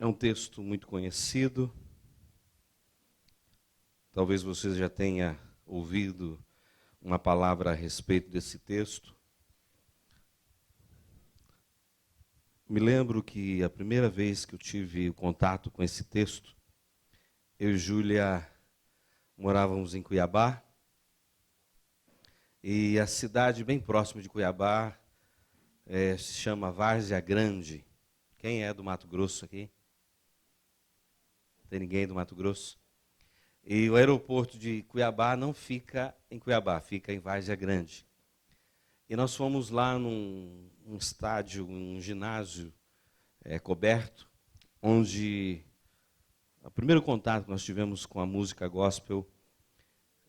É um texto muito conhecido. Talvez você já tenha ouvido uma palavra a respeito desse texto. Me lembro que a primeira vez que eu tive contato com esse texto, eu e Júlia morávamos em Cuiabá, e a cidade bem próxima de Cuiabá se chama Várzea Grande. Quem é do Mato Grosso aqui? Tem ninguém do Mato Grosso? E o aeroporto de Cuiabá não fica em Cuiabá, fica em Várzea Grande. E nós fomos lá num estádio, um ginásio coberto, onde o primeiro contato que nós tivemos com a música gospel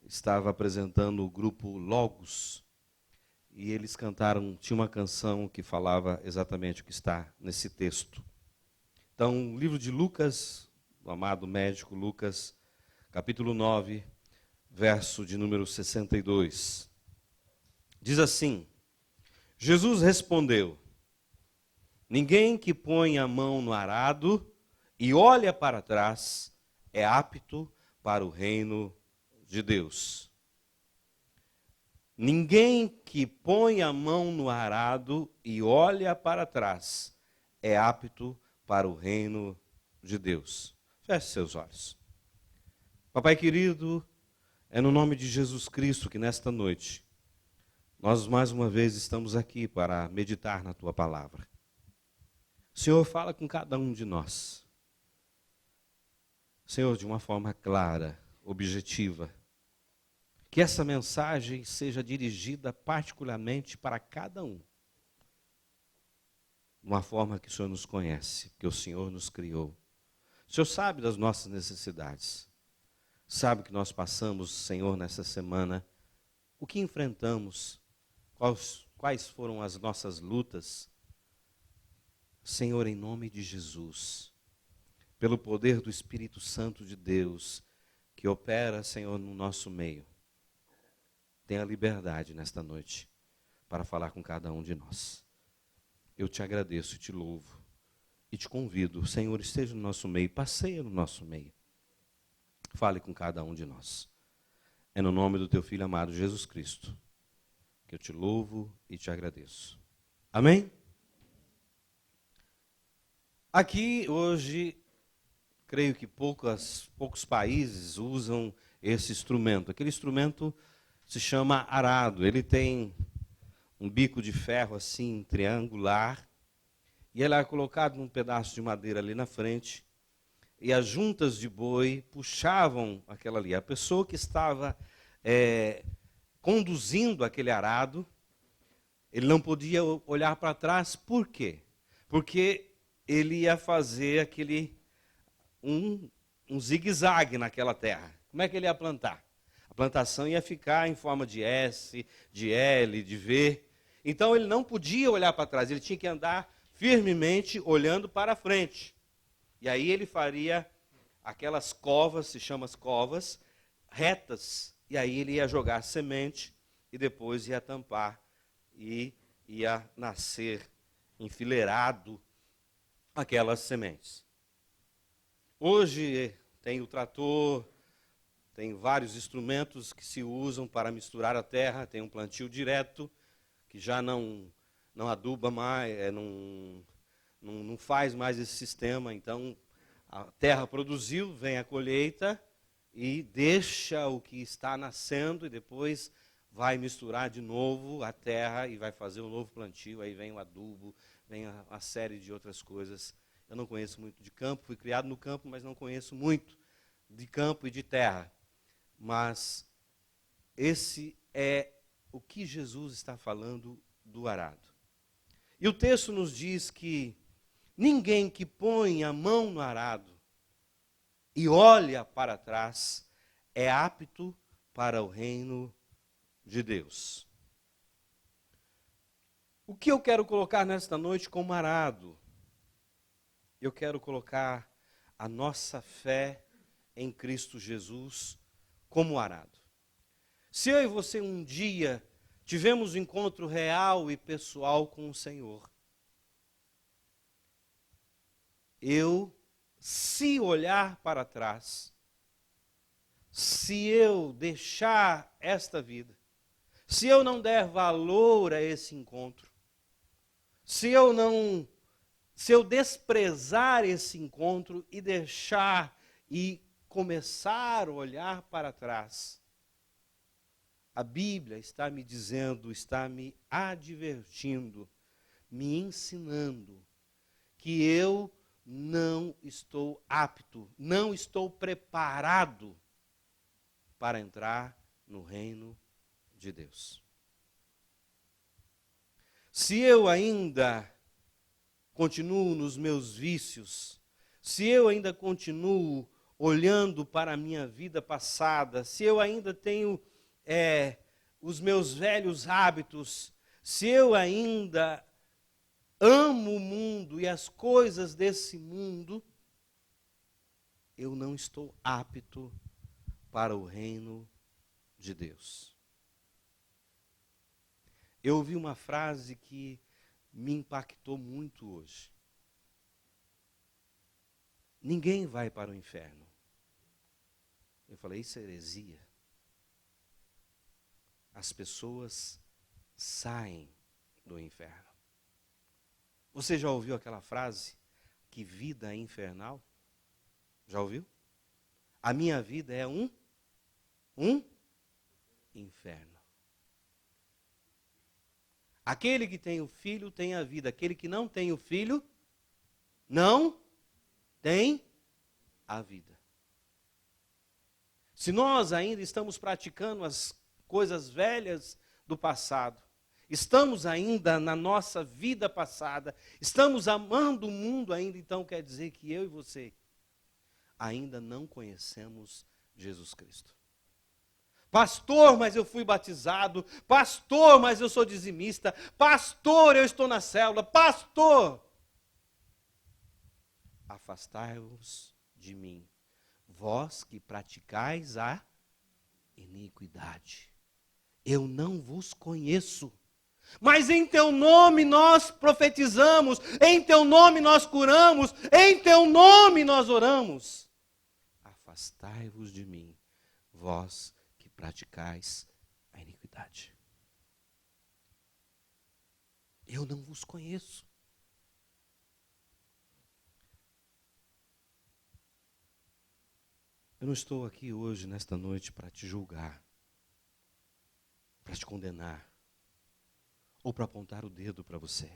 estava apresentando o grupo Logos. E eles cantaram, tinha uma canção que falava exatamente o que está nesse texto. Então, o livro de Lucas, o amado médico Lucas, capítulo 9, verso de número 62. Diz assim: Jesus respondeu: ninguém que põe a mão no arado e olha para trás é apto para o reino de Deus. Ninguém que põe a mão no arado e olha para trás é apto para o reino de Deus. Feche seus olhos. Papai querido, é no nome de Jesus Cristo que nesta noite nós mais uma vez estamos aqui para meditar na tua palavra. Senhor, fala com cada um de nós. Senhor, de uma forma clara, objetiva. Que essa mensagem seja dirigida particularmente para cada um. De uma forma que o Senhor nos conhece, que o Senhor nos criou. O Senhor sabe das nossas necessidades. Sabe que nós passamos, Senhor, nessa semana, o que enfrentamos, quais foram as nossas lutas. Senhor, em nome de Jesus, pelo poder do Espírito Santo de Deus, que opera, Senhor, no nosso meio, tenha liberdade nesta noite para falar com cada um de nós. Eu te agradeço, te louvo e te convido, Senhor, esteja no nosso meio, passeia no nosso meio. Fale com cada um de nós. É no nome do teu Filho amado Jesus Cristo que eu te louvo e te agradeço. Amém? Aqui hoje, creio que poucos países usam esse instrumento. Aquele instrumento se chama arado. Ele tem um bico de ferro assim, triangular, e ele é colocado num pedaço de madeira ali na frente, e as juntas de boi puxavam aquela ali. A pessoa que estava conduzindo aquele arado, ele não podia olhar para trás. Por quê? Porque ele ia fazer um zigue-zague naquela terra. Como é que ele ia plantar? A plantação ia ficar em forma de S, de L, de V. Então ele não podia olhar para trás, ele tinha que andar firmemente olhando para frente. E aí ele faria aquelas covas, se chama as covas, retas. E aí ele ia jogar semente e depois ia tampar e ia nascer enfileirado aquelas sementes. Hoje tem o trator, tem vários instrumentos que se usam para misturar a terra, tem um plantio direto, que já não aduba mais, não faz mais esse sistema. Então, a terra produziu, vem a colheita e deixa o que está nascendo e depois vai misturar de novo a terra e vai fazer um novo plantio. Aí vem o adubo, vem a série de outras coisas. Eu não conheço muito de campo, fui criado no campo, mas não conheço muito de campo e de terra. Mas esse é o que Jesus está falando do arado. E o texto nos diz que ninguém que põe a mão no arado e olha para trás é apto para o reino de Deus. O que eu quero colocar nesta noite como arado? Eu quero colocar a nossa fé em Cristo Jesus como arado. Se eu e você um dia tivemos um encontro real e pessoal com o Senhor, eu se olhar para trás, se eu deixar esta vida, se eu não der valor a esse encontro, se eu desprezar esse encontro e deixar e começar a olhar para trás, a Bíblia está me dizendo, está me advertindo, me ensinando que eu não estou apto, não estou preparado para entrar no reino de Deus. Se eu ainda continuo nos meus vícios, se eu ainda continuo olhando para a minha vida passada, se eu ainda tenho os meus velhos hábitos, se eu ainda amo o mundo e as coisas desse mundo, eu não estou apto para o reino de Deus. Eu ouvi uma frase que me impactou muito hoje. Ninguém vai para o inferno. Eu falei, isso é heresia. As pessoas saem do inferno. Você já ouviu aquela frase, que vida é infernal? Já ouviu? A minha vida é um inferno. Aquele que tem o filho tem a vida. Aquele que não tem o filho, não tem a vida. Se nós ainda estamos praticando as coisas velhas do passado, estamos ainda na nossa vida passada, estamos amando o mundo ainda, então quer dizer que eu e você ainda não conhecemos Jesus Cristo. Pastor, mas eu fui batizado. Pastor, mas eu sou dizimista. Pastor, eu estou na célula. Pastor, afastai-vos de mim, vós que praticais a iniquidade. Eu não vos conheço. Mas em teu nome nós profetizamos, em teu nome nós curamos, em teu nome nós oramos. Afastai-vos de mim, vós que praticais a iniquidade. Eu não vos conheço. Eu não estou aqui hoje, nesta noite, para te julgar, para te condenar, ou para apontar o dedo para você.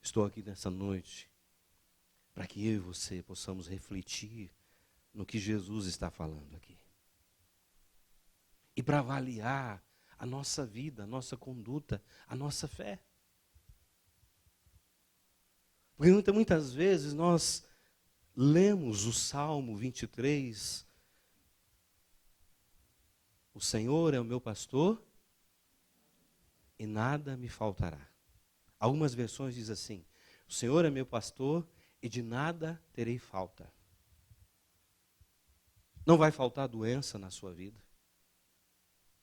Estou aqui nessa noite para que eu e você possamos refletir no que Jesus está falando aqui. E para avaliar a nossa vida, a nossa conduta, a nossa fé. Porque muitas vezes nós lemos o Salmo 23, o Senhor é o meu pastor e nada me faltará. Algumas versões dizem assim, o Senhor é meu pastor e de nada terei falta. Não vai faltar doença na sua vida.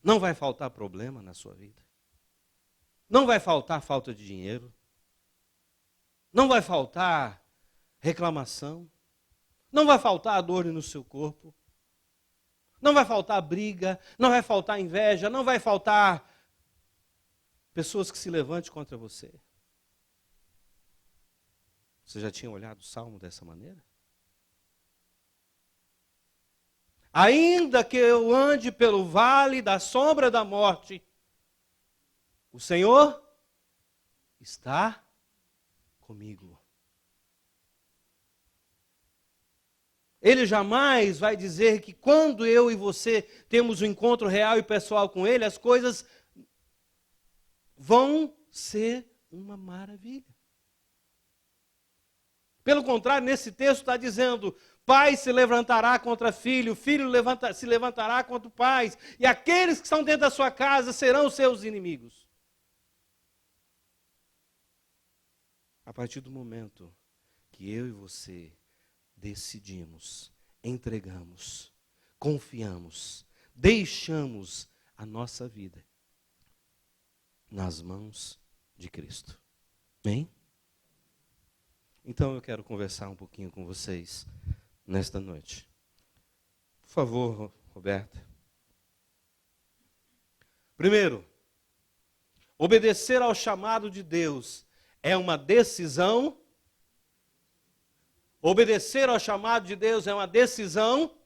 Não vai faltar problema na sua vida. Não vai faltar falta de dinheiro. Não vai faltar reclamação. Não vai faltar dor no seu corpo. Não vai faltar briga. Não vai faltar inveja. Não vai faltar pessoas que se levantem contra você. Você já tinha olhado o Salmo dessa maneira? Ainda que eu ande pelo vale da sombra da morte, o Senhor está comigo. Ele jamais vai dizer que quando eu e você temos um encontro real e pessoal com Ele, as coisas vão ser uma maravilha. Pelo contrário, nesse texto está dizendo, pai se levantará contra filho, filho se levantará contra o pai, e aqueles que estão dentro da sua casa serão seus inimigos. A partir do momento que eu e você decidimos, entregamos, confiamos, deixamos a nossa vida nas mãos de Cristo. Amém? Então eu quero conversar um pouquinho com vocês nesta noite. Por favor, Roberta. Primeiro, obedecer ao chamado de Deus é uma decisão. Obedecer ao chamado de Deus é uma decisão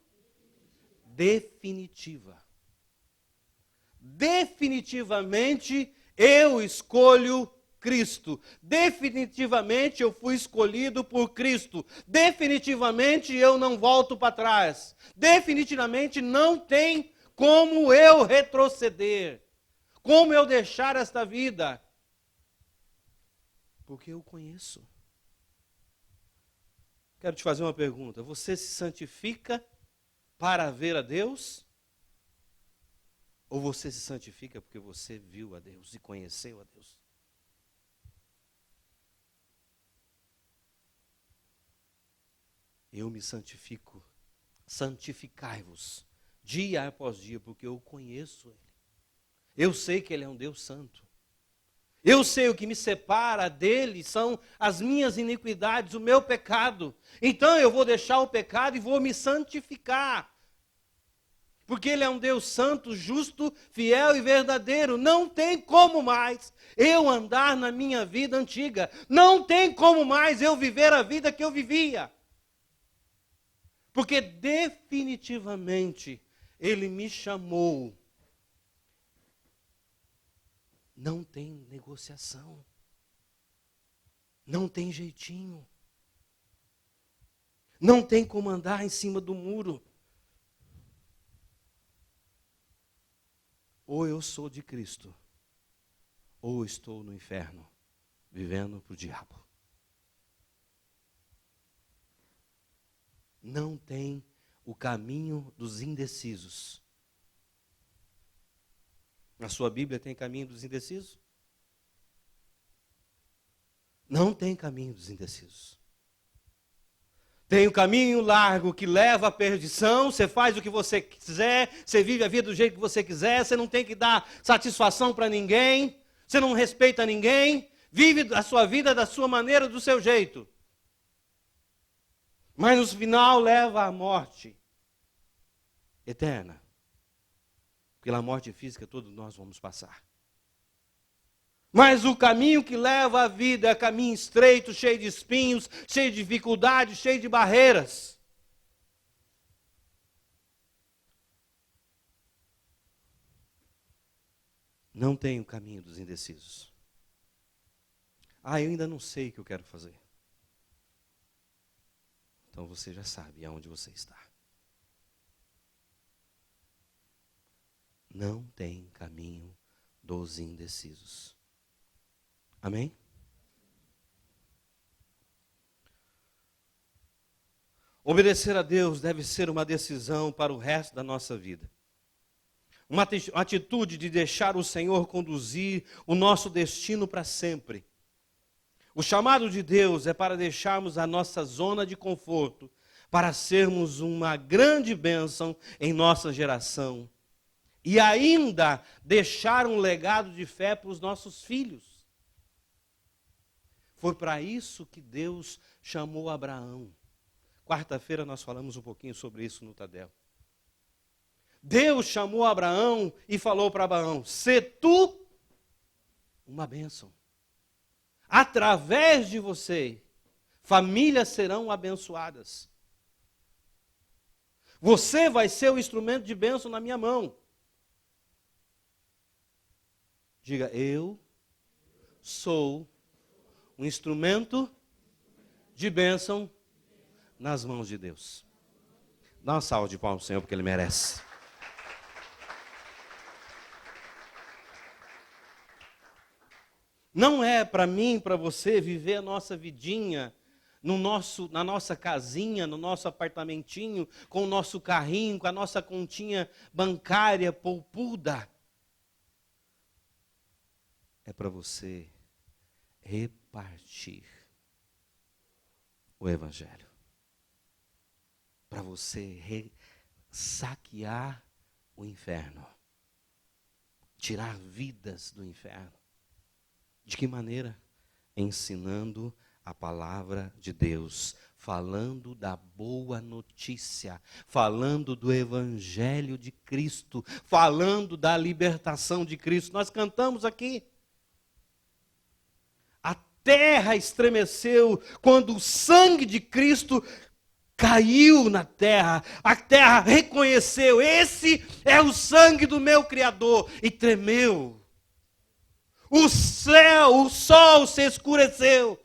definitiva. Definitivamente eu escolho Cristo. Definitivamente eu fui escolhido por Cristo. Definitivamente eu não volto para trás. Definitivamente não tem como eu retroceder. Como eu deixar esta vida? Porque eu conheço. Quero te fazer uma pergunta. Você se santifica para ver a Deus? Ou você se santifica porque você viu a Deus e conheceu a Deus? Eu me santifico. Santificai-vos dia após dia, porque eu conheço Ele. Eu sei que Ele é um Deus santo. Eu sei o que me separa dele são as minhas iniquidades, o meu pecado. Então eu vou deixar o pecado e vou me santificar. Porque Ele é um Deus santo, justo, fiel e verdadeiro. Não tem como mais eu andar na minha vida antiga. Não tem como mais eu viver a vida que eu vivia. Porque definitivamente Ele me chamou. Não tem negociação. Não tem jeitinho. Não tem como andar em cima do muro. Ou eu sou de Cristo, ou estou no inferno, vivendo para o diabo. Não tem o caminho dos indecisos. Na sua Bíblia tem caminho dos indecisos? Não tem caminho dos indecisos. Tem o caminho largo que leva à perdição, você faz o que você quiser, você vive a vida do jeito que você quiser, você não tem que dar satisfação para ninguém, você não respeita ninguém, vive a sua vida da sua maneira, do seu jeito. Mas no final leva à morte eterna. Pela morte física todos nós vamos passar. Mas o caminho que leva à vida é caminho estreito, cheio de espinhos, cheio de dificuldades, cheio de barreiras. Não tem o caminho dos indecisos. Eu ainda não sei o que eu quero fazer. Então você já sabe aonde você está. Não tem caminho dos indecisos. Amém? Obedecer a Deus deve ser uma decisão para o resto da nossa vida. Uma atitude de deixar o Senhor conduzir o nosso destino para sempre. O chamado de Deus é para deixarmos a nossa zona de conforto, para sermos uma grande bênção em nossa geração. E ainda deixar um legado de fé para os nossos filhos. Foi para isso que Deus chamou Abraão. Quarta-feira nós falamos um pouquinho sobre isso no Tadel. Deus chamou Abraão e falou para Abraão: "Sê tu uma bênção. Através de você, famílias serão abençoadas. Você vai ser o instrumento de bênção na minha mão." Diga: eu sou um instrumento de bênção nas mãos de Deus. Dá uma salva de palmas ao Senhor, porque Ele merece. Não é para mim, para você, viver a nossa vidinha na nossa casinha, no nosso apartamentinho, com o nosso carrinho, com a nossa continha bancária poupuda. É para você repartir o Evangelho. Para você saquear o inferno. Tirar vidas do inferno. De que maneira? Ensinando a palavra de Deus, falando da boa notícia, falando do evangelho de Cristo, falando da libertação de Cristo. Nós cantamos aqui. A terra estremeceu quando o sangue de Cristo caiu na terra. A terra reconheceu: esse é o sangue do meu Criador, e tremeu. O céu, o sol se escureceu,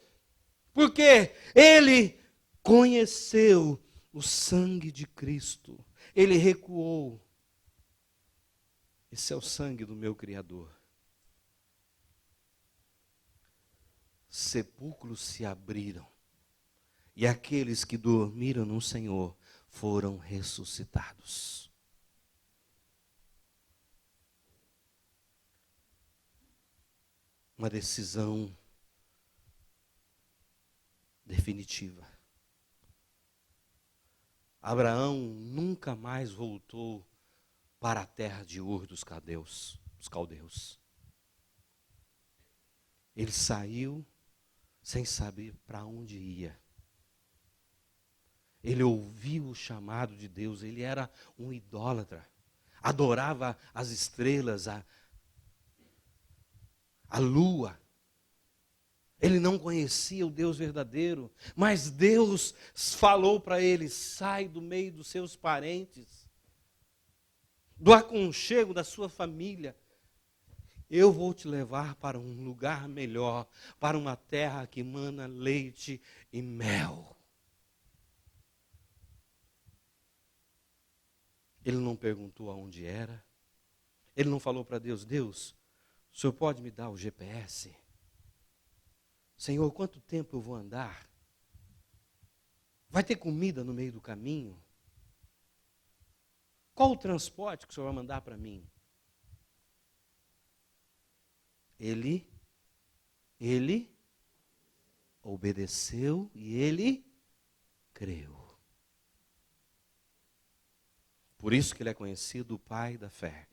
porque ele conheceu o sangue de Cristo. Ele recuou. Esse é o sangue do meu Criador. Sepulcros se abriram, e aqueles que dormiram no Senhor foram ressuscitados. Uma decisão definitiva. Abraão nunca mais voltou para a terra de Ur dos caldeus. Ele saiu sem saber para onde ia. Ele ouviu o chamado de Deus. Ele era um idólatra. Adorava as estrelas, a lua. Ele não conhecia o Deus verdadeiro, mas Deus falou para ele: sai do meio dos seus parentes, do aconchego da sua família. Eu vou te levar para um lugar melhor, para uma terra que mana leite e mel. Ele não perguntou aonde era. Ele não falou para Deus: Deus, o Senhor pode me dar o GPS? Senhor, quanto tempo eu vou andar? Vai ter comida no meio do caminho? Qual o transporte que o Senhor vai mandar para mim? Ele obedeceu e ele creu. Por isso que ele é conhecido o pai da fé,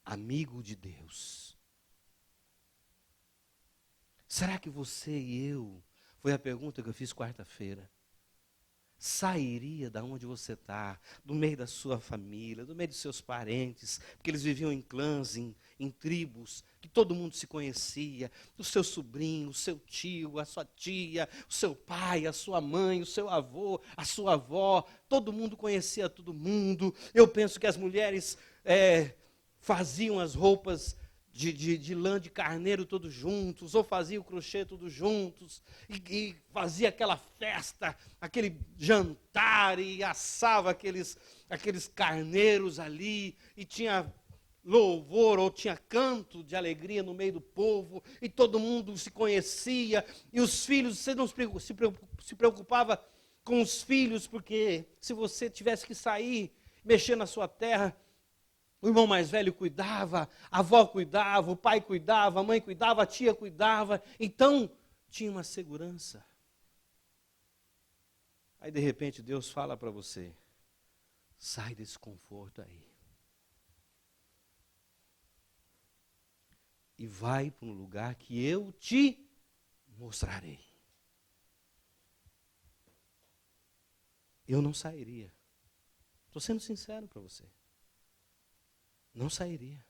amigo de Deus. Será que você e eu, foi a pergunta que eu fiz quarta-feira, sairia da onde você está, do meio da sua família, do meio dos seus parentes, porque eles viviam em clãs, em tribos, que todo mundo se conhecia, o seu sobrinho, o seu tio, a sua tia, o seu pai, a sua mãe, o seu avô, a sua avó, todo mundo conhecia todo mundo. Eu penso que as mulheres faziam as roupas de lã de carneiro todos juntos, ou fazia o crochê todos juntos, e fazia aquela festa, aquele jantar, e assava aqueles carneiros ali, e tinha louvor, ou tinha canto de alegria no meio do povo, e todo mundo se conhecia, e os filhos, você não se preocupava com os filhos, porque se você tivesse que sair, mexer na sua terra, o irmão mais velho cuidava, a avó cuidava, o pai cuidava, a mãe cuidava, a tia cuidava. Então, tinha uma segurança. Aí, de repente, Deus fala para você: sai desse conforto aí. E vai para um lugar que eu te mostrarei. Eu não sairia. Estou sendo sincero para você. Não sairia.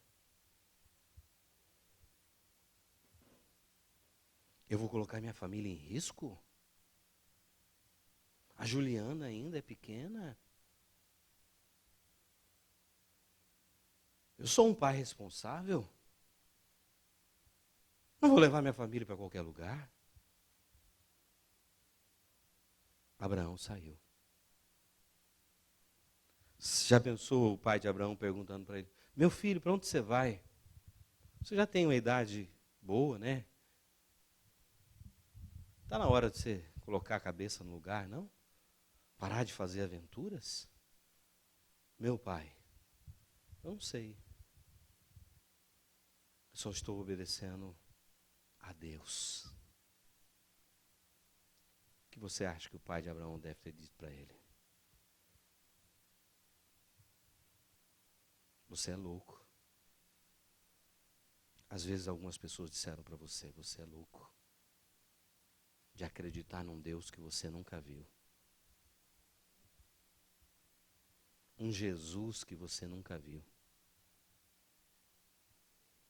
Eu vou colocar minha família em risco? A Juliana ainda é pequena? Eu sou um pai responsável? Não vou levar minha família para qualquer lugar? Abraão saiu. Já pensou o pai de Abraão perguntando para ele: meu filho, para onde você vai? Você já tem uma idade boa, né? Está na hora de você colocar a cabeça no lugar, não? Parar de fazer aventuras? Meu pai, eu não sei. Eu só estou obedecendo a Deus. O que você acha que o pai de Abraão deve ter dito para ele? Você é louco. Às vezes algumas pessoas disseram para você: você é louco. de acreditar num Deus que você nunca viu. Um Jesus que você nunca viu.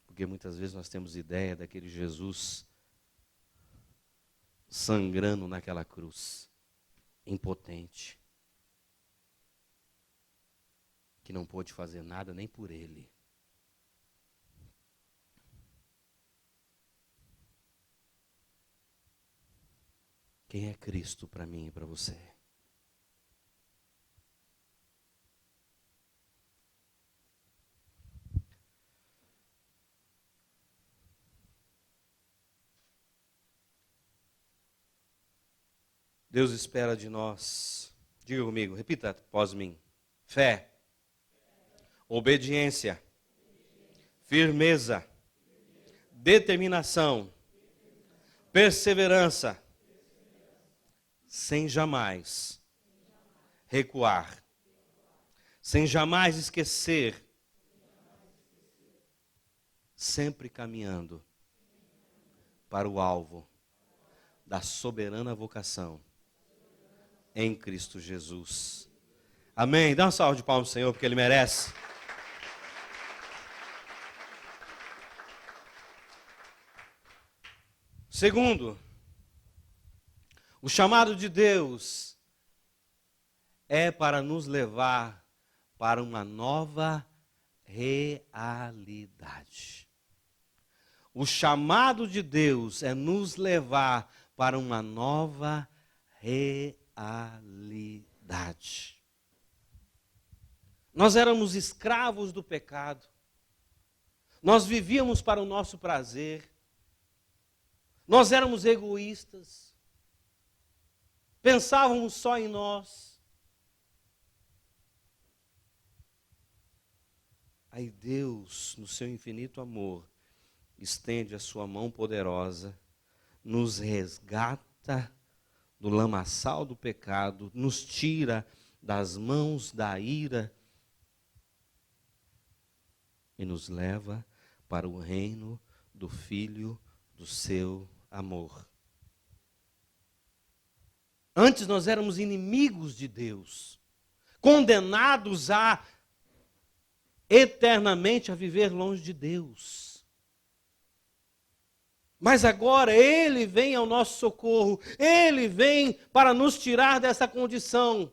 Porque muitas vezes nós temos ideia daquele Jesus sangrando naquela cruz, impotente, que não pôde fazer nada nem por ele. Quem é Cristo para mim e para você? Deus espera de nós, diga comigo, repita após mim: fé, obediência, firmeza, determinação, perseverança, sem jamais recuar, sem jamais esquecer, sempre caminhando para o alvo da soberana vocação em Cristo Jesus. Amém? Dá uma salva de palmas ao Senhor, porque Ele merece. Segundo, o chamado de Deus é para nos levar para uma nova realidade. O chamado de Deus é nos levar para uma nova realidade. Nós éramos escravos do pecado. Nós vivíamos para o nosso prazer. Nós éramos egoístas. Pensávamos só em nós. Aí Deus, no seu infinito amor, estende a sua mão poderosa, nos resgata do lamaçal do pecado, nos tira das mãos da ira e nos leva para o reino do Filho do seu amor. Antes nós éramos inimigos de Deus, condenados a eternamente a viver longe de Deus. Mas agora Ele vem ao nosso socorro, Ele vem para nos tirar dessa condição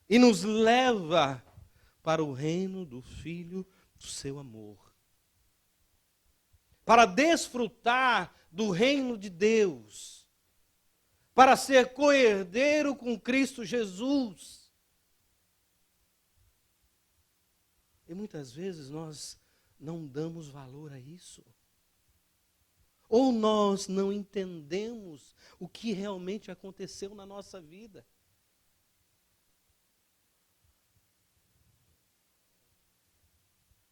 e nos leva para o reino do Filho do seu amor. Para desfrutar do reino de Deus, para ser co-herdeiro com Cristo Jesus. E muitas vezes nós não damos valor a isso. Ou nós não entendemos o que realmente aconteceu na nossa vida.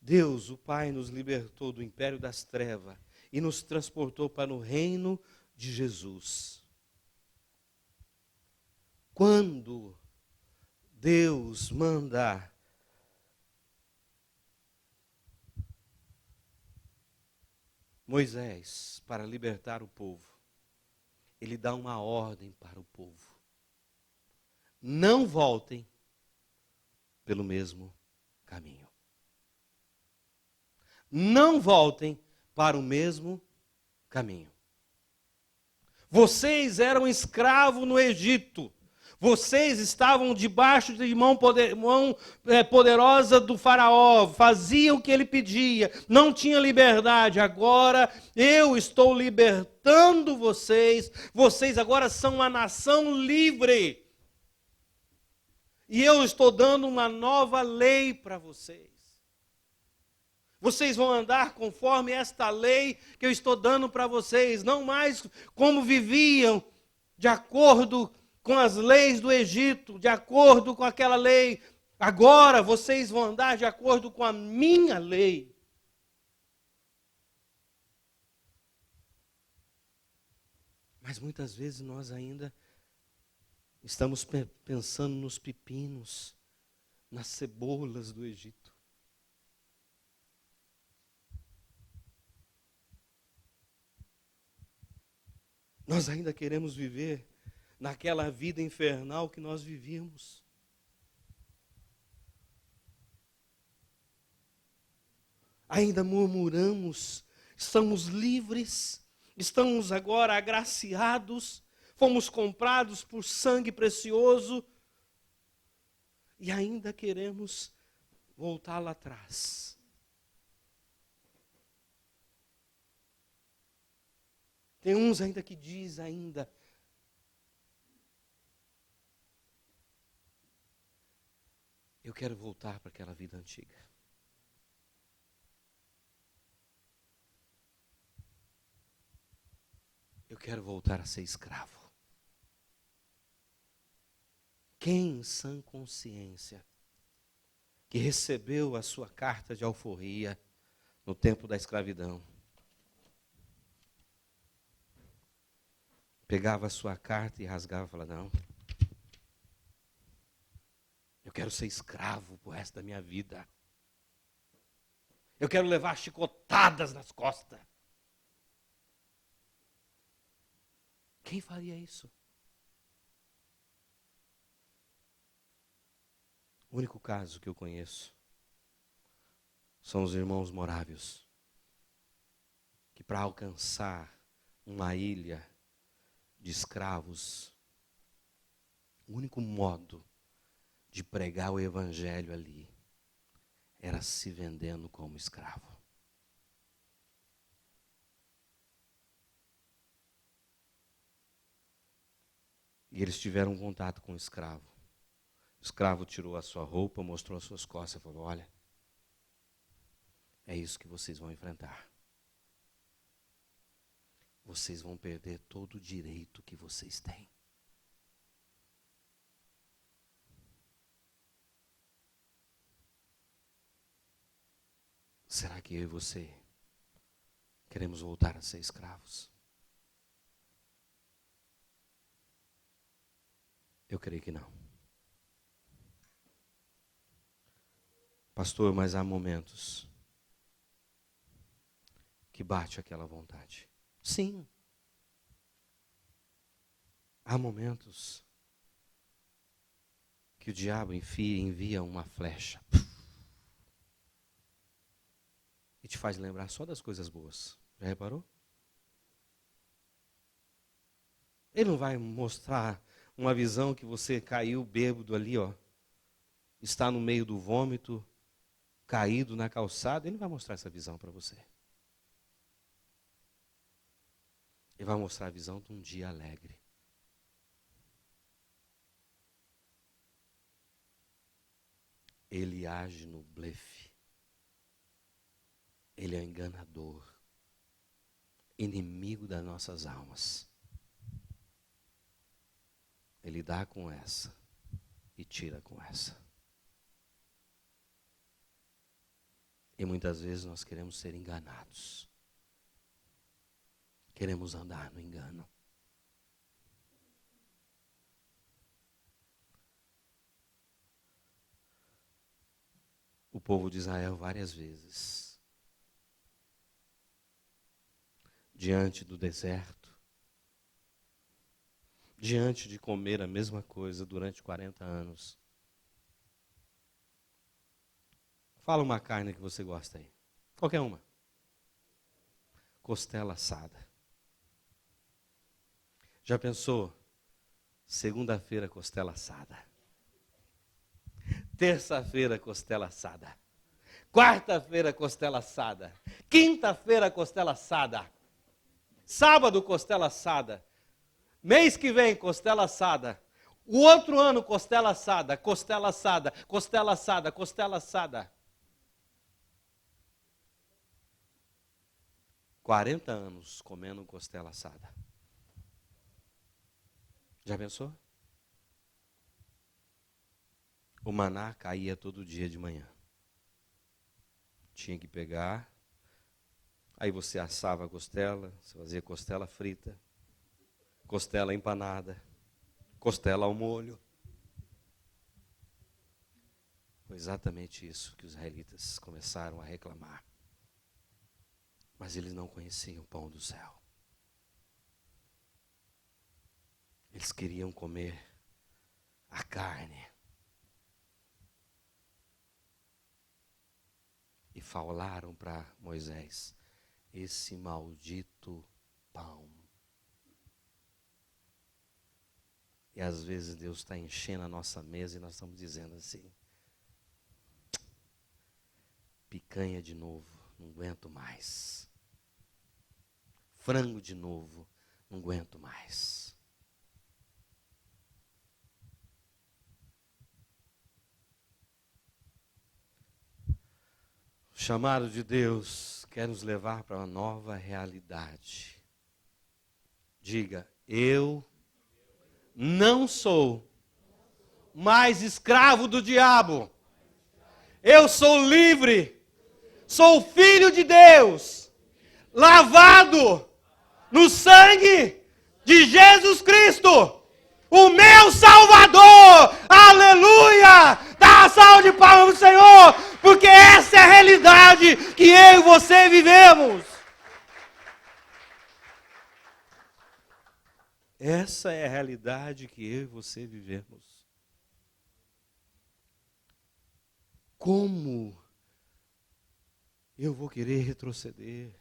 Deus, o Pai, nos libertou do império das trevas e nos transportou para o reino de Jesus. Quando Deus manda Moisés para libertar o povo, ele dá uma ordem para o povo: não voltem pelo mesmo caminho. Não voltem para o mesmo caminho. Vocês eram escravos no Egito. Vocês estavam debaixo de mão poderosa do faraó, faziam o que ele pedia, não tinha liberdade. Agora eu estou libertando vocês, vocês agora são uma nação livre. E eu estou dando uma nova lei para vocês. Vocês vão andar conforme esta lei que eu estou dando para vocês, não mais como viviam, de acordo com as leis do Egito, de acordo com aquela lei. Agora vocês vão andar de acordo com a minha lei. Mas muitas vezes nós ainda estamos pensando nos pepinos, nas cebolas do Egito. Nós ainda queremos viver naquela vida infernal que nós vivíamos. Ainda murmuramos, estamos livres, estamos agora agraciados, fomos comprados por sangue precioso e ainda queremos voltar lá atrás. Tem uns ainda que diz ainda, eu quero voltar para aquela vida antiga. Eu quero voltar a ser escravo. Quem em sã consciência que recebeu a sua carta de alforria no tempo da escravidão, pegava a sua carta e rasgava e falava, não, eu quero ser escravo pro resto da minha vida. Eu quero levar chicotadas nas costas. Quem faria isso? O único caso que eu conheço são os irmãos morávios, que para alcançar uma ilha de escravos, o único modo de pregar o evangelho ali era se vendendo como escravo. E eles tiveram contato com o escravo. O escravo tirou a sua roupa, mostrou as suas costas e falou, olha, é isso que vocês vão enfrentar. Vocês vão perder todo o direito que vocês têm. Será que eu e você queremos voltar a ser escravos? Eu creio que não. Pastor, mas há momentos que bate aquela vontade. Sim. Há momentos que o diabo envia uma flecha e te faz lembrar só das coisas boas. Já reparou? Ele não vai mostrar uma visão que você caiu bêbado ali, ó, está no meio do vômito, caído na calçada. Ele não vai mostrar essa visão para você. Ele vai mostrar a visão de um dia alegre. Ele age no blefe. Ele é enganador, inimigo das nossas almas. Ele dá com essa e tira com essa. E muitas vezes nós queremos ser enganados. Queremos andar no engano. O povo de Israel várias vezes, diante do deserto, diante de comer a mesma coisa durante 40 anos. Fala uma carne que você gosta aí. Qualquer uma. Costela assada. Já pensou? Segunda-feira, costela assada. Terça-feira, costela assada. Quarta-feira, costela assada. Quinta-feira, costela assada. Sábado, costela assada. Mês que vem, costela assada. O outro ano, costela assada, costela assada, costela assada, costela assada. 40 anos comendo costela assada. Já pensou? O maná caía todo dia de manhã. Tinha que pegar. Aí você assava a costela, você fazia costela frita, costela empanada, costela ao molho. Foi exatamente isso que os israelitas começaram a reclamar. Mas eles não conheciam o pão do céu. Eles queriam comer a carne. E falaram para Moisés: esse maldito pão. E às vezes Deus está enchendo a nossa mesa e nós estamos dizendo assim: picanha de novo, não aguento mais. Frango de novo, não aguento mais. O chamado de Deus quer nos levar para uma nova realidade. Diga: eu não sou mais escravo do diabo. Eu sou livre. Sou filho de Deus. Lavado no sangue de Jesus Cristo. O meu Salvador. Aleluia! Dá a salva de palmas ao Senhor. Porque essa é a realidade que eu e você vivemos. Essa é a realidade que eu e você vivemos. Como eu vou querer retroceder?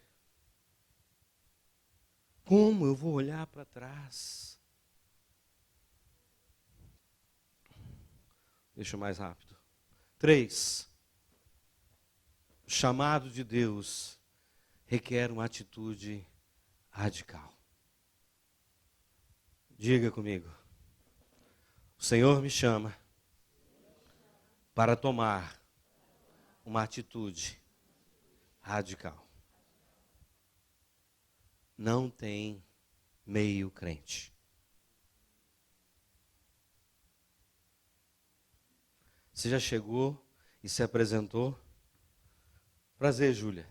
Como eu vou olhar para trás? Deixa mais rápido. 3. O chamado de Deus requer uma atitude radical. Diga comigo: o Senhor me chama para tomar uma atitude radical. Não tem meio crente. Você já chegou e se apresentou? Prazer, Júlia.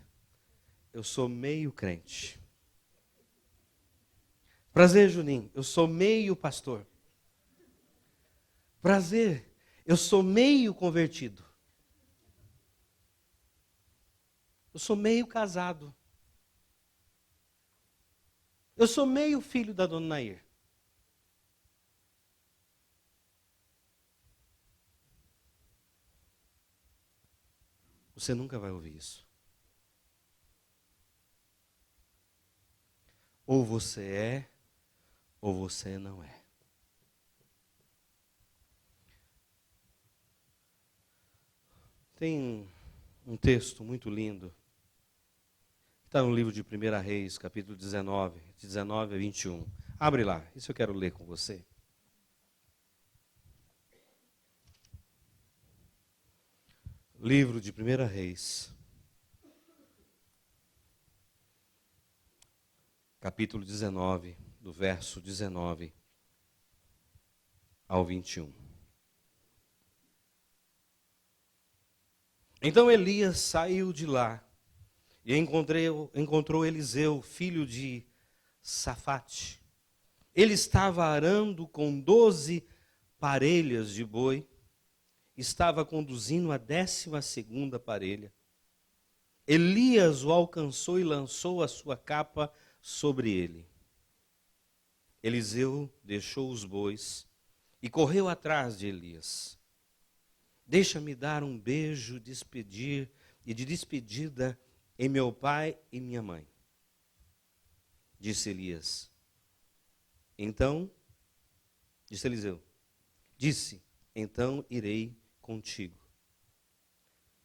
Eu sou meio crente. Prazer, Juninho. Eu sou meio pastor. Prazer. Eu sou meio convertido. Eu sou meio casado. Eu sou meio filho da dona Nair. Você nunca vai ouvir isso. Ou você é, ou você não é. Tem um texto muito lindo. Está no livro de 1 Reis, capítulo 19, de 19 a 21. Abre lá, isso eu quero ler com você. Livro de 1 Reis, capítulo 19, do verso 19 ao 21. Então Elias saiu de lá e encontrou Eliseu, filho de Safate. Ele estava arando com 12 parelhas de boi, estava conduzindo a 12ª parelha. Elias o alcançou e lançou a sua capa sobre ele. Eliseu deixou os bois e correu atrás de Elias. Deixa-me dar um beijo de despedida em meu pai e minha mãe, disse Elias. Então, disse Eliseu, então irei contigo.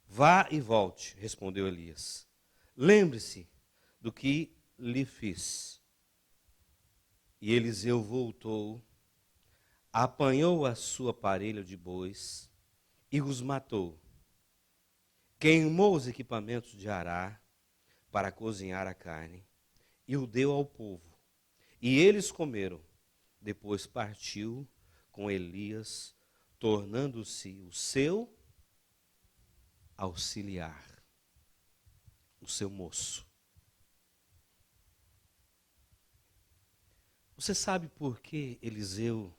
Vá e volte, respondeu Elias. Lembre-se do que lhe fiz. E Eliseu voltou, apanhou a sua parelha de bois e os matou. Queimou os equipamentos de arar para cozinhar a carne e o deu ao povo. E eles comeram. Depois partiu com Elias, tornando-se o seu auxiliar, o seu moço. Você sabe por que Eliseu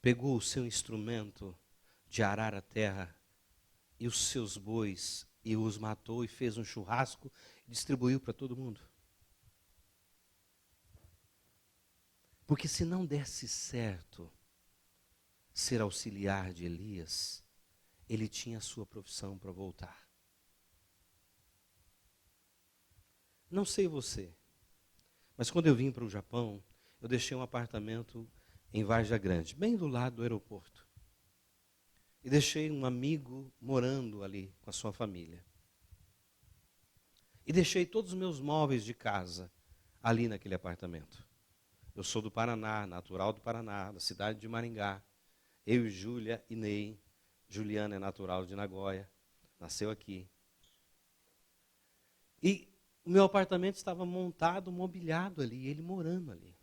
pegou o seu instrumento de arar a terra e os seus bois e os matou e fez um churrasco e distribuiu para todo mundo? Porque se não desse certo ser auxiliar de Elias, ele tinha a sua profissão para voltar. Não sei você, mas quando eu vim para o Japão, eu deixei um apartamento em Vargem Grande, bem do lado do aeroporto. E deixei um amigo morando ali com a sua família. E deixei todos os meus móveis de casa ali naquele apartamento. Eu sou do Paraná, natural do Paraná, da cidade de Maringá. Eu e Júlia e Ney. Juliana é natural de Nagoya, nasceu aqui. E o meu apartamento estava montado, mobiliado ali, ele morando ali.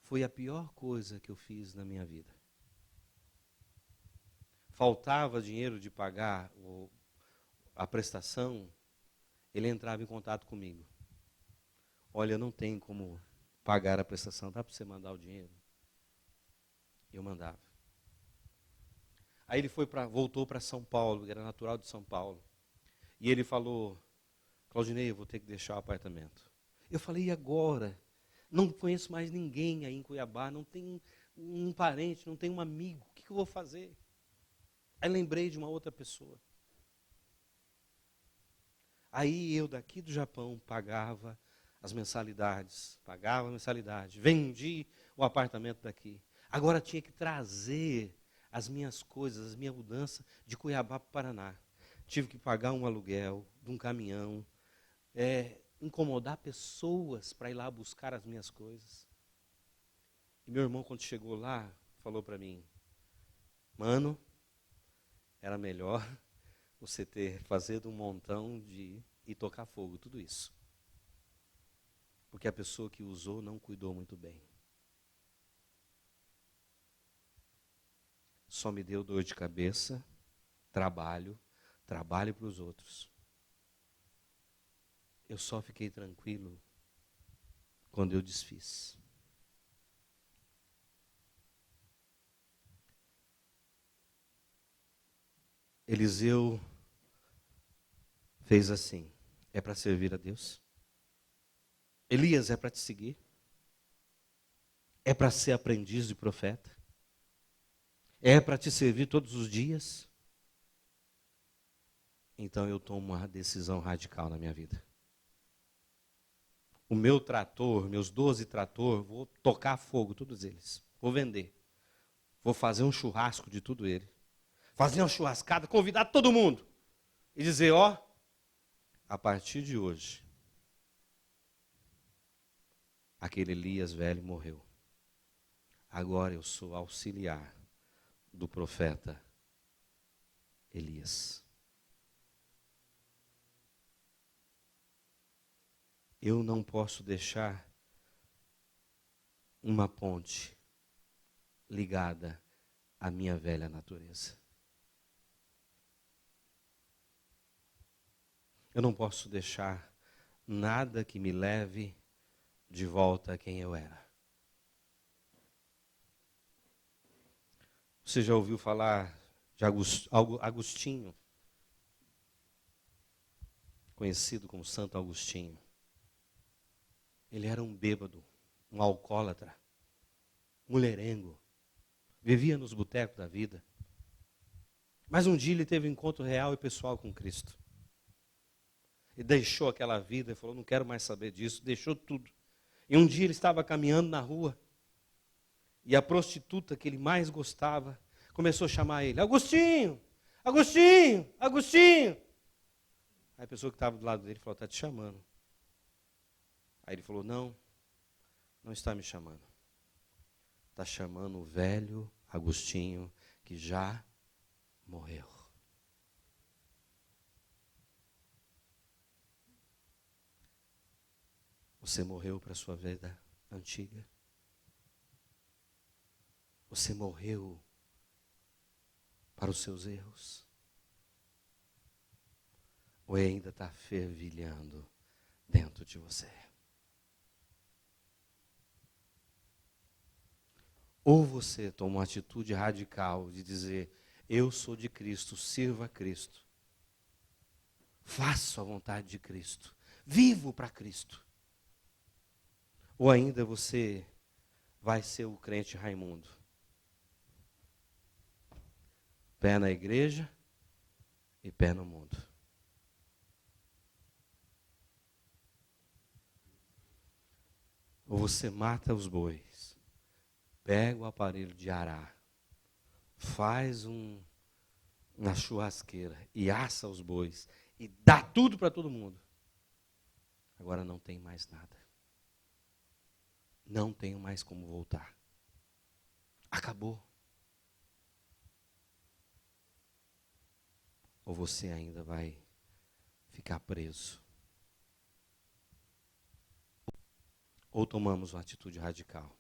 Foi a pior coisa que eu fiz na minha vida. Faltava dinheiro de pagar a prestação, ele entrava em contato comigo. Olha, eu não tenho como pagar a prestação, dá para você mandar o dinheiro? Eu mandava. Aí ele voltou para São Paulo, ele era natural de São Paulo. E ele falou, Claudinei, eu vou ter que deixar o apartamento. Eu falei, e agora? Não conheço mais ninguém aí em Cuiabá, não tem um parente, não tem um amigo, o que eu vou fazer? Aí lembrei de uma outra pessoa. Aí eu daqui do Japão pagava as mensalidades, vendi o apartamento daqui. Agora tinha que trazer as minhas coisas, a minha mudança de Cuiabá para o Paraná. Tive que pagar um aluguel de um caminhão, incomodar pessoas para ir lá buscar as minhas coisas. E meu irmão, quando chegou lá, falou para mim, mano, era melhor você ter fazido um montão e tocar fogo, tudo isso. Porque a pessoa que usou não cuidou muito bem. Só me deu dor de cabeça, trabalho para os outros. Eu só fiquei tranquilo quando eu desfiz. Eliseu fez assim, é para servir a Deus? Elias é para te seguir? É para ser aprendiz de profeta? É para te servir todos os dias? Então eu tomo uma decisão radical na minha vida. O meu trator, meus 12 tratores, vou tocar fogo, todos eles. Vou vender. Vou fazer um churrasco de tudo ele. Fazer uma churrascada, convidar todo mundo. E dizer, ó, a partir de hoje, aquele Elias velho morreu. Agora eu sou auxiliar do profeta Elias. Eu não posso deixar uma ponte ligada à minha velha natureza. Eu não posso deixar nada que me leve de volta a quem eu era. Você já ouviu falar de Agostinho? Conhecido como Santo Agostinho. Ele era um bêbado, um alcoólatra, mulherengo. Vivia nos botecos da vida. Mas um dia ele teve um encontro real e pessoal com Cristo. E deixou aquela vida e falou, não quero mais saber disso. Deixou tudo. E um dia ele estava caminhando na rua. E a prostituta que ele mais gostava começou a chamar ele. Agostinho! Agostinho! Agostinho! Aí a pessoa que estava do lado dele falou, está te chamando. Aí ele falou, não está me chamando. Está chamando o velho Agostinho que já morreu. Você morreu para a sua vida antiga? Você morreu para os seus erros? Ou ainda está fervilhando dentro de você? Ou você toma uma atitude radical de dizer, eu sou de Cristo, sirvo a Cristo. Faço a vontade de Cristo. Vivo para Cristo. Ou ainda você vai ser o crente Raimundo? Pé na igreja e pé no mundo. Ou você mata os bois, pega o aparelho de arar, faz uma churrasqueira e assa os bois e dá tudo para todo mundo. Agora não tem mais nada. Não tenho mais como voltar. Acabou. Ou você ainda vai ficar preso? Ou tomamos uma atitude radical?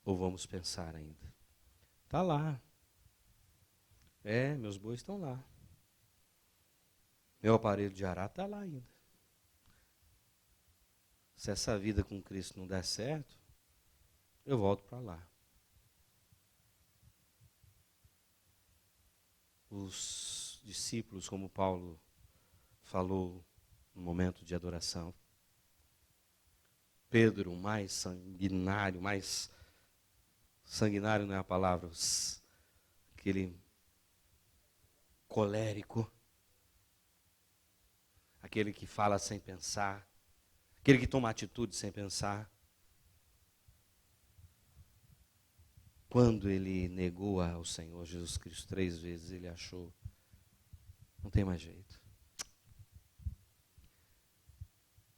Ou vamos pensar ainda? Está lá. Meus bois estão lá. Meu aparelho de arar está lá ainda. Se essa vida com Cristo não der certo, eu volto para lá. Os discípulos, como Paulo falou no momento de adoração, Pedro, mais sanguinário não é a palavra, aquele colérico, aquele que fala sem pensar, aquele que toma atitude sem pensar. Quando ele negou ao Senhor Jesus Cristo 3 vezes, ele achou, não tem mais jeito.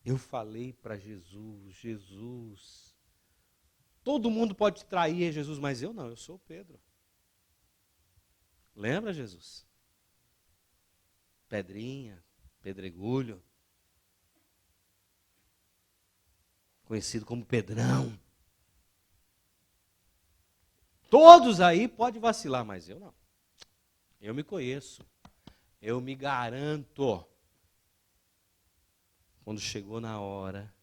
Eu falei para Jesus, todo mundo pode trair Jesus, mas eu não, eu sou Pedro. Lembra, Jesus? Pedrinha, pedregulho, conhecido como Pedrão. Todos aí podem vacilar, mas eu não. Eu me conheço. Eu me garanto. Quando chegou na hora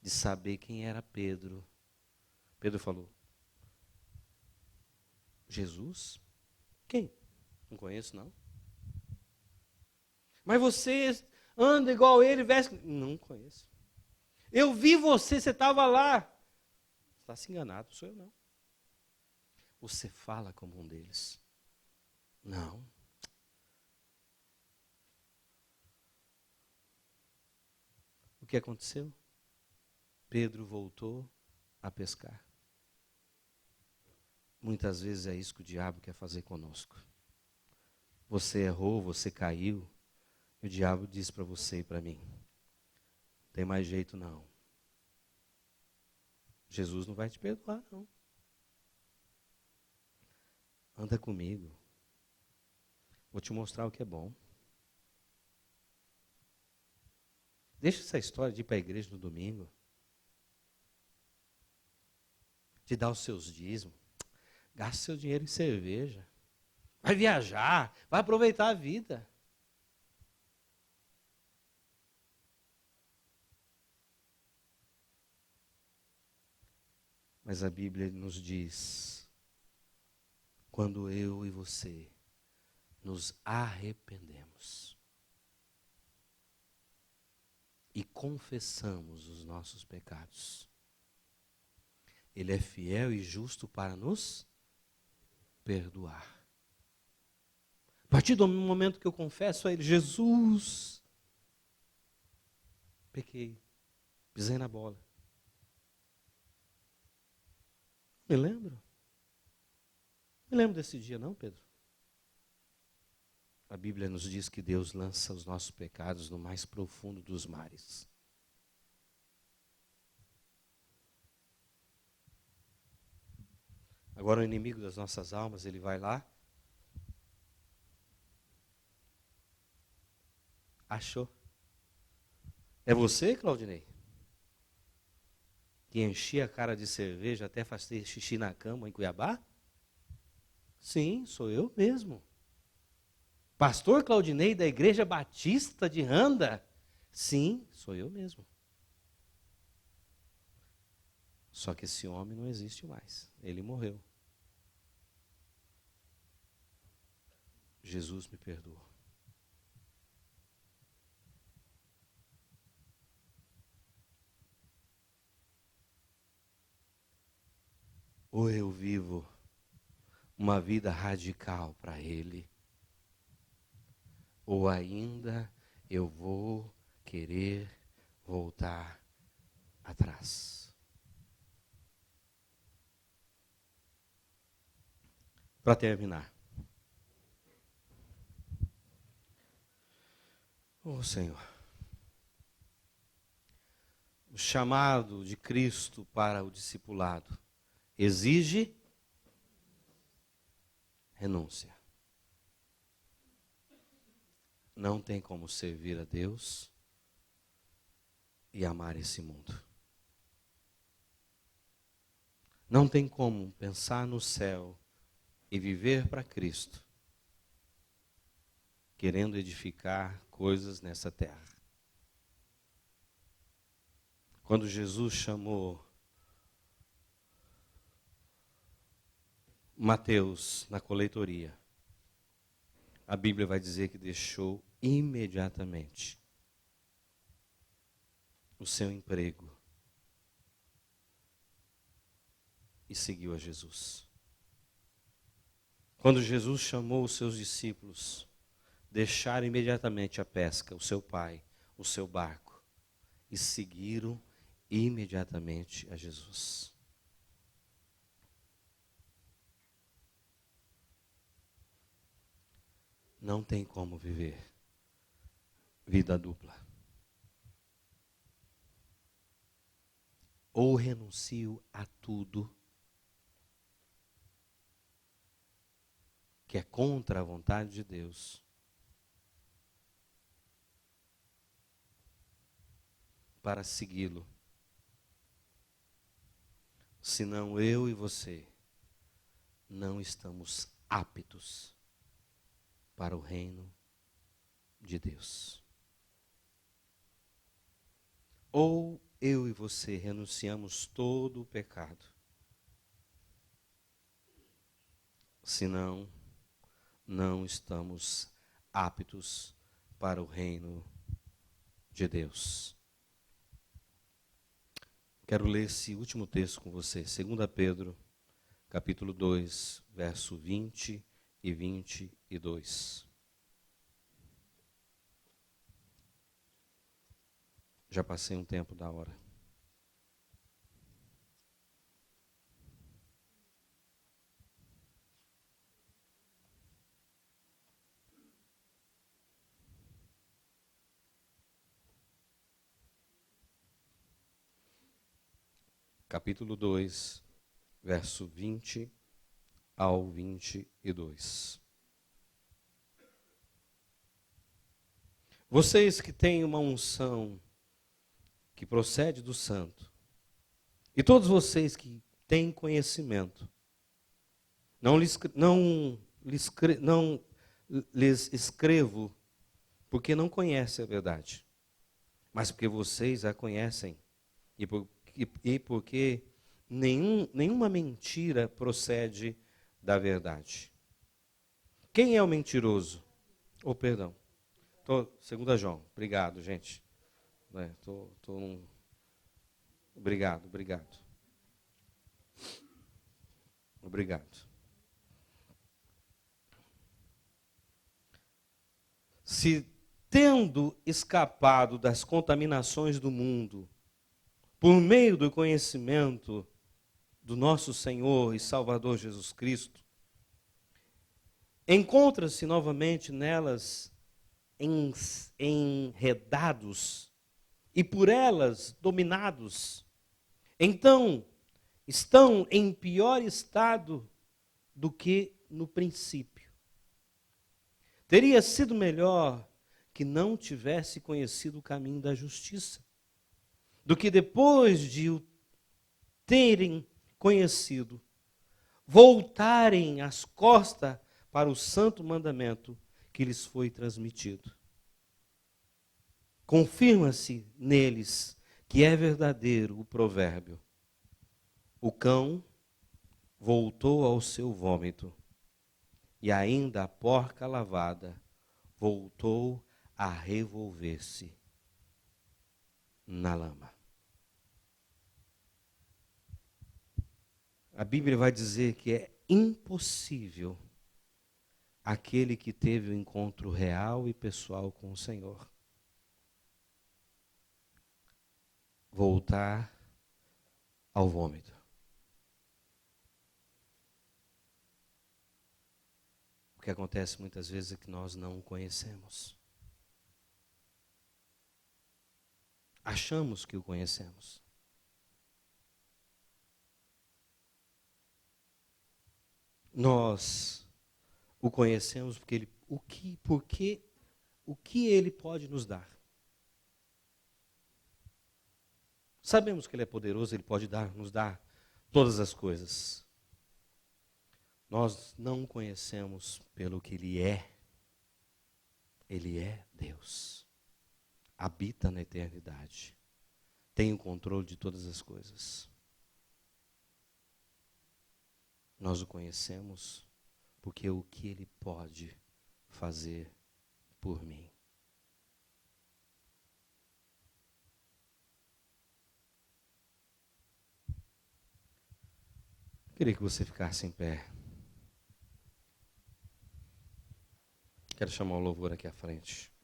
de saber quem era Pedro, Pedro falou: Jesus? Quem? Não conheço, não. Mas você anda igual ele, veste... Não conheço. Eu vi você estava lá. Você está se enganado, não sou eu não. Você fala como um deles. Não. O que aconteceu? Pedro voltou a pescar. Muitas vezes é isso que o diabo quer fazer conosco. Você errou, você caiu, e o diabo diz para você e para mim: não tem mais jeito não. Jesus não vai te perdoar, não. Anda comigo. Vou te mostrar o que é bom. Deixa essa história de ir para a igreja no domingo. De dar os seus dízimos. Gasta seu dinheiro em cerveja. Vai viajar. Vai aproveitar a vida. Mas a Bíblia nos diz: quando eu e você nos arrependemos e confessamos os nossos pecados, Ele é fiel e justo para nos perdoar. A partir do momento que eu confesso a Ele: Jesus, pequei, pisei na bola. Me lembro? Me lembro desse dia, não, Pedro? A Bíblia nos diz que Deus lança os nossos pecados no mais profundo dos mares. Agora o inimigo das nossas almas, ele vai lá. Achou. É você, Claudinei? Que enchia a cara de cerveja até fazer xixi na cama em Cuiabá? Sim, sou eu mesmo. Pastor Claudinei da Igreja Batista de Randa? Sim, sou eu mesmo. Só que esse homem não existe mais. Ele morreu. Jesus me perdoou. ou eu vivo uma vida radical para Ele, ou ainda eu vou querer voltar atrás. Para terminar, Senhor, o chamado de Cristo para o discipulado exige renúncia. Não tem como servir a Deus e amar esse mundo. Não tem como pensar no céu e viver para Cristo, querendo edificar coisas nessa terra. Quando Jesus chamou Mateus na coletoria, a Bíblia vai dizer que deixou imediatamente o seu emprego e seguiu a Jesus. Quando Jesus chamou os seus discípulos, deixaram imediatamente a pesca, o seu pai, o seu barco, e seguiram imediatamente a Jesus. Não tem como viver vida dupla. Ou renuncio a tudo que é contra a vontade de Deus, para segui-lo. Senão eu e você não estamos aptos para o reino de Deus. Ou eu e você renunciamos todo o pecado, senão não estamos aptos para o reino de Deus. Quero ler esse último texto com você, 2 Pedro, capítulo 2, verso 20 e 22. Já passei um tempo da hora. Capítulo 2, verso 20 ao 22. Vocês que têm uma unção que procede do santo, e todos vocês que têm conhecimento, não lhes escrevo porque não conhecem a verdade, mas porque vocês a conhecem e porque nenhuma mentira procede da verdade. Quem é o mentiroso? Perdão. 2 João. Obrigado, gente. Obrigado. Se tendo escapado das contaminações do mundo, por meio do conhecimento do nosso Senhor e Salvador Jesus Cristo, encontra-se novamente nelas enredados e por elas dominados, então estão em pior estado do que no princípio. Teria sido melhor que não tivesse conhecido o caminho da justiça, do que depois de o terem conhecido, voltarem as costas para o santo mandamento que lhes foi transmitido. Confirma-se neles que é verdadeiro o provérbio: o cão voltou ao seu vômito, e ainda a porca lavada voltou a revolver-se na lama. A Bíblia vai dizer que é impossível aquele que teve o encontro real e pessoal com o Senhor voltar ao vômito. O que acontece muitas vezes é que nós não o conhecemos. Achamos que o conhecemos. Nós o conhecemos porque o que ele pode nos dar. Sabemos que ele é poderoso, ele pode nos dar todas as coisas. Nós não o conhecemos pelo que ele é. Ele é Deus. Habita na eternidade. Tem o controle de todas as coisas. Nós o conhecemos porque o que ele pode fazer por mim. Queria que você ficasse em pé. Quero chamar o louvor aqui à frente.